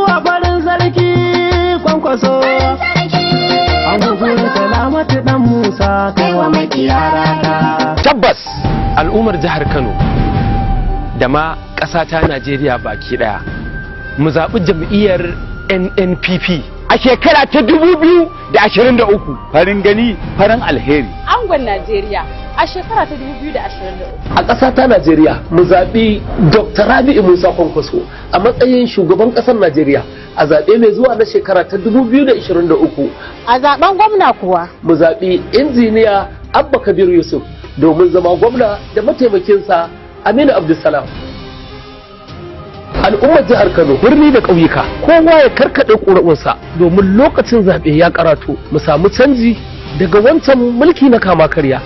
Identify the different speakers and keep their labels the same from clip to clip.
Speaker 1: wa farin sarki kwankwaso an gugurin salamatu dan Musa kai wa makiyara ta.
Speaker 2: Tabbas al'ummar jihar Kano da ma ƙasa ta Najeriya baki ɗaya mu zaɓi jam'iyyar NNPP a shekara ta 2023.
Speaker 3: Farin gani farin alheri.
Speaker 4: Angon Najeriya a shekara ta 2023.
Speaker 5: A ƙasa ta Najeriya mu zaɓi Dr. Rabi'u Musa Kwankwaso a matsayin shugaban ƙasar Najeriya a zaɓe mai zuwa na shekara ta 2023.
Speaker 4: A zaben gwamna kuwa
Speaker 5: Mu zaɓi injiniya Abba Kabir Yusuf domin zama gwamna da mataimakinsa Aminu Abdulsalam. Al'ummar jihar Kano birni da ƙauyuka kowa ya karkaɗe ƙuri'unsa domin lokacin zaɓe ya karatu mu samu canji daga wancan mulki na kama karya.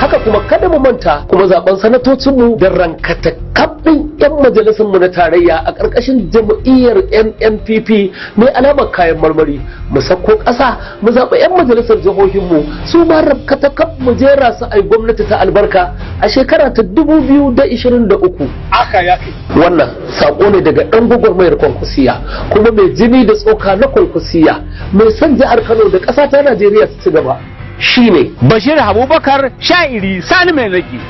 Speaker 5: Haka kuma kada mu manta kuma zaben sanatocinmu da rankata kabbin 'yan majalisunmu na tarayya a ƙarƙashin jam'iyyar NNPP mai alamar kayan marmari mu sako ƙasa mu zaɓa 'yan majalisar jihohinmu su ma rankata kab mu jera su ai gwamnati ta albarka a shekara ta 2023.
Speaker 3: Aka ya kai.
Speaker 5: Wannan sako ne daga ɗan gwagwarmayar kwankwasiya kuma mai jini da tsoka na kwankwasiya mai son jihar Kano da ƙasa ta Najeriya su ci gaba. Shine
Speaker 3: Bashir Abubakar Sha'iri Sani Mai Nagi.